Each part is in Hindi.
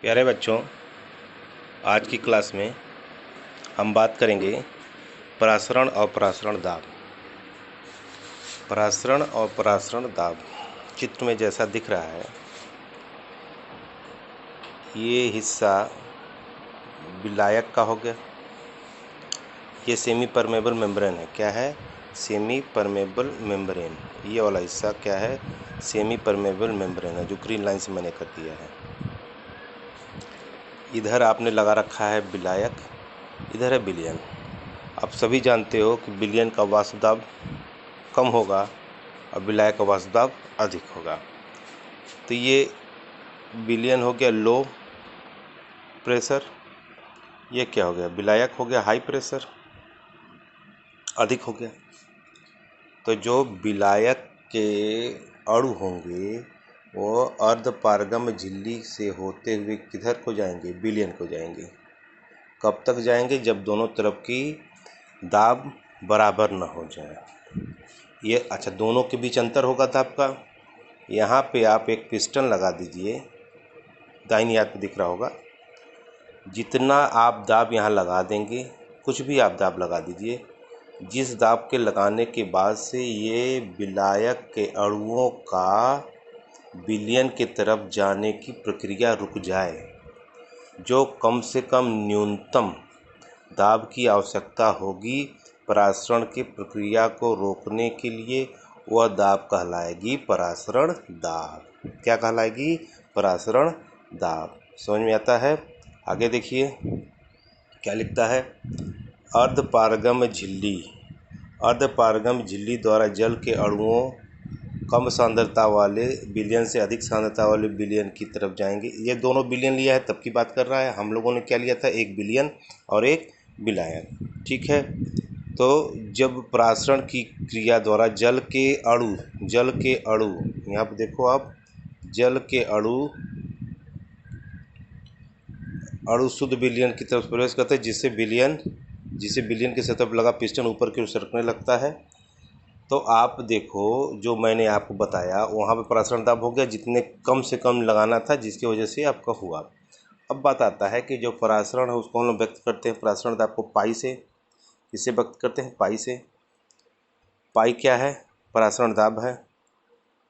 प्यारे बच्चों, आज की क्लास में हम बात करेंगे परासरण और परासरण दाब। परासरण और परासरण दाब चित्र में जैसा दिख रहा है, ये हिस्सा विलायक का हो गया। ये सेमी परमेबल मेम्ब्रेन है। क्या है? Semi permeable membrane. ये वाला हिस्सा क्या है? सेमी परमेबल मेम्ब्रेन है, जो ग्रीन लाइन से मैंने कर दिया है। इधर आपने लगा रखा है विलायक, इधर है विलयन। आप सभी जानते हो कि विलयन का वाष्प दाब कम होगा और विलायक का वाष्प दाब अधिक होगा। तो ये विलयन हो गया लो प्रेशर, ये क्या हो गया? विलायक हो गया हाई प्रेशर, अधिक हो गया। तो जो विलायक के अणु होंगे वो अर्धपारगम्य झिल्ली से होते हुए किधर को जाएंगे? विलयन को जाएंगे। कब तक जाएंगे? जब दोनों तरफ की दाब बराबर न हो जाए। ये अच्छा, दोनों के बीच अंतर होगा दाब का। यहाँ पे आप एक पिस्टन लगा दीजिए, दाहिनी हाथ पे दिख रहा होगा। जितना आप दाब यहाँ लगा देंगे, कुछ भी आप दाब लगा दीजिए, जिस दाब के लगाने के बाद से ये विलायक के अणुओं का विलयन की तरफ जाने की प्रक्रिया रुक जाए, जो कम से कम न्यूनतम दाब की आवश्यकता होगी परासरण की प्रक्रिया को रोकने के लिए, वह दाब कहलाएगी परासरण दाब। क्या कहलाएगी? परासरण दाब। समझ में आता है? आगे देखिए क्या लिखता है। अर्धपारगम्य झिल्ली। अर्धपारगम्य झिल्ली द्वारा जल के अणुओं कम सांद्रता वाले विलयन से अधिक सांद्रता वाले विलयन की तरफ जाएंगे। ये दोनों विलयन लिया है तब की बात कर रहा है। हम लोगों ने क्या लिया था? एक विलयन और एक विलायक। ठीक है। तो जब परासरण की क्रिया द्वारा जल के अणु यहाँ पे देखो आप, जल के अणु शुद्ध विलयन की तरफ प्रवेश करते हैं, जिसे विलयन की सतह पर लगा पिस्टन ऊपर की ओर सरकने लगता है। तो आप देखो, जो मैंने आपको बताया वहाँ पे परासरण दाब हो गया, जितने कम से कम लगाना था, जिसकी वजह से आपका हुआ। अब बात आता है कि जो परासरण है उसको हम लोग व्यक्त करते हैं परासरण दाब को पाई से। किससे व्यक्त करते हैं? पाई से। पाई क्या है? परासरण दाब है।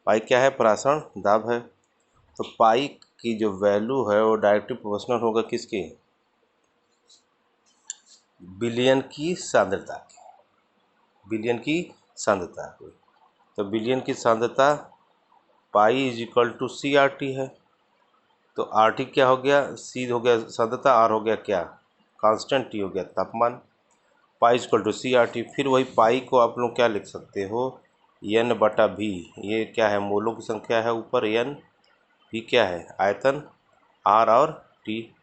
पाई क्या है? परासरण दाब है। तो पाई की जो वैल्यू है वो डायरेक्टली प्रोपोर्शनल होगा किसके? विलयन की सांद्रता की। विलयन की सांद्रता की। तो विलयन की सांद्रता pi is equal to C R T है। तो आर टी क्या हो गया? सी हो गया सांद्रता, आर हो गया क्या? कांस्टेंट, टी हो गया तापमान। Pi equal to C R T. फिर वही पाई को आप लोग क्या लिख सकते हो? एन बटा भी। ये क्या है? मोलों की संख्या है ऊपर, एन। भी क्या है? आयतन, आर और टी।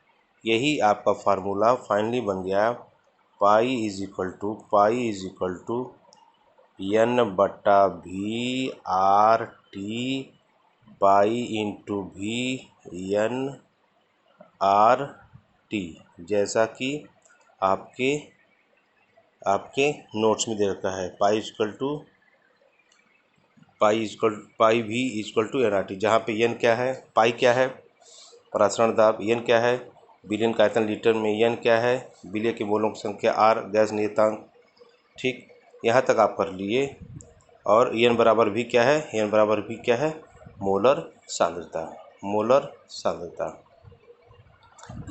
यही आपका फार्मूला फाइनली बन गया। Pi is equal to n बटा V R T pi into V n R T, जैसा कि आपके नोट्स में दे रखा है। Pi V equal to n R T, जहाँ पे एन क्या है? पाई क्या है? परासरण दाब। एन क्या है? विलयन का आयतन लीटर में। एन क्या है? विलय के मोलों की संख्या। आर गैस नियतांक। ठीक, यहाँ तक आप कर लिए। और एन बराबर भी क्या है? एन बराबर भी क्या है? मोलर सांद्रता। मोलर सांद्रता।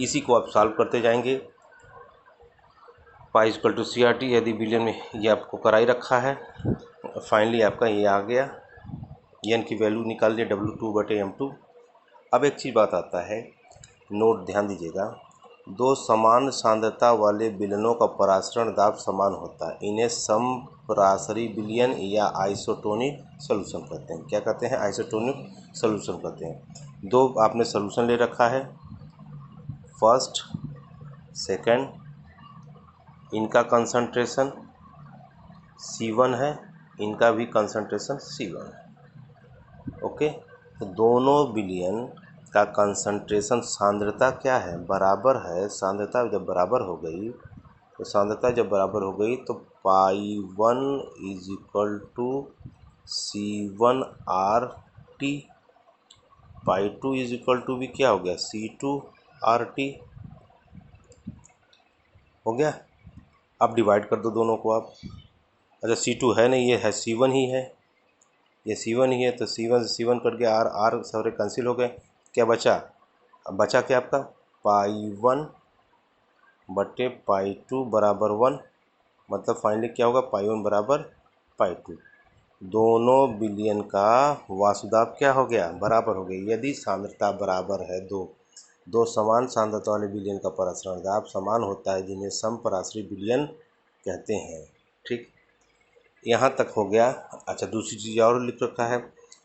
इसी को आप सॉल्व करते जाएंगे। Pi equal to C R T, यदि विलयन में ये आपको कराई रखा है। फाइनली आपका ये आ गया। एन की वैल्यू निकाल लिया W2/M2। अब एक चीज़ बात आता है, नोट ध्यान दीजिएगा। दो समान सांद्रता वाले विलयनों का परासरण दाब समान होता है। इन्हें समपरासरी विलयन या आइसोटोनिक सॉल्यूशन कहते हैं। क्या कहते हैं? आइसोटोनिक सॉल्यूशन कहते हैं। दो आपने सॉल्यूशन ले रखा है, फर्स्ट सेकंड। इनका कंसंट्रेशन C1 है, इनका भी कंसंट्रेशन C1 है। ओके। तो दोनों विलयन का कंसंट्रेशन सांद्रता क्या है? बराबर है। सांद्रता जब बराबर हो गई तो pi 1 is equal to C1 R T. Pi 2 is equal to भी क्या हो गया? C2 RT हो गया। अब डिवाइड कर दो दोनों को आप। अच्छा C2 है नहीं, ये है C1 ही है, ये C1 ही है, तो C1 से C1 कट गया, R सारे कैंसिल हो गए। क्या बचा? अब बचा क्या आपका π1 बटे π2 बराबर 1, मतलब फाइनली क्या होगा π1 बराबर π2। दोनों विलयन का वासुदाब क्या हो गया? बराबर हो गया। यदि सांद्रता बराबर है, दो समान सांद्रता वाले विलयन का परासरण दाब समान होता है, जिन्हें समपराश्रयी विलयन कहते हैं। ठीक, यहाँ तक हो गया। अच्छा, दूसरी चीज़ और लिख रखा है,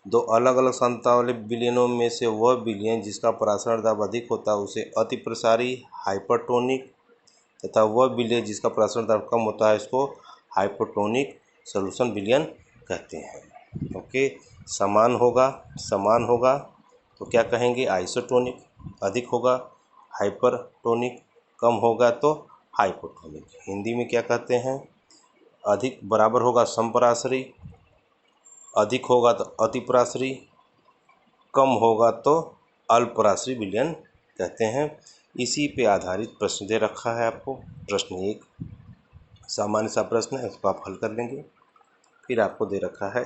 दो अलग अलग सांद्रता वाले विलयनों में से वह विलयन जिसका परासरण दाब अधिक होता है उसे अतिप्रसारी हाइपरटोनिक, तथा वह विलयन जिसका परासरण दाब कम होता है इसको हाइपोटोनिक सॉल्यूशन विलयन कहते हैं। ओके, समान होगा तो क्या कहेंगे? आइसोटोनिक। अधिक होगा हाइपरटोनिक, कम होगा तो हाइपोटोनिक। हिंदी में क्या कहते हैं? अधिक बराबर होगा समपराश्रयी, अधिक होगा तो अतिपराश्रयी, कम होगा तो अल्पपराश्रयी विलयन कहते हैं। इसी पे आधारित प्रश्न दे रखा है आपको। प्रश्न 1 सामान्य सा प्रश्न है, इसको आप हल कर लेंगे। फिर आपको दे रखा है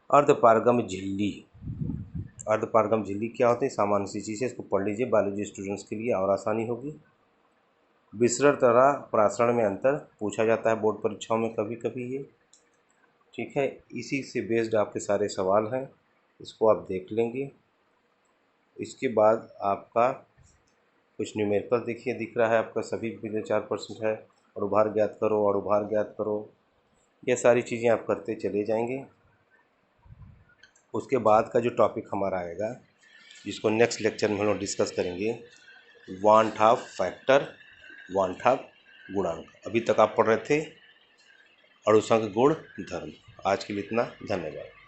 अर्धपारगम झिल्ली। अर्धपारगम झिल्ली क्या होती है? सामान्य सी चीज़ है, इसको पढ़ लीजिए बायोलॉजी स्टूडेंट्स के लिए और आसानी होगी। विसरण तथा परासरण में अंतर पूछा जाता है बोर्ड परीक्षाओं में कभी कभी ये। ठीक है, इसी से बेस्ड आपके सारे सवाल हैं, इसको आप देख लेंगे। इसके बाद आपका कुछ न्यूमेरिकल देखिए दिख रहा है आपका, सभी के 4% है। अणुभार ज्ञात करो, अणुभार ज्ञात करो, ये सारी चीज़ें आप करते चले जाएंगे। उसके बाद का जो टॉपिक हमारा आएगा, जिसको नेक्स्ट लेक्चर में हम लोग डिस्कस करेंगे, वान हाफ फैक्टर, वान हाफ गुणांक। अभी तक आप पढ़ रहे थे अणुसंघ गुण धर्म। आज के लिए इतना, धन्यवाद।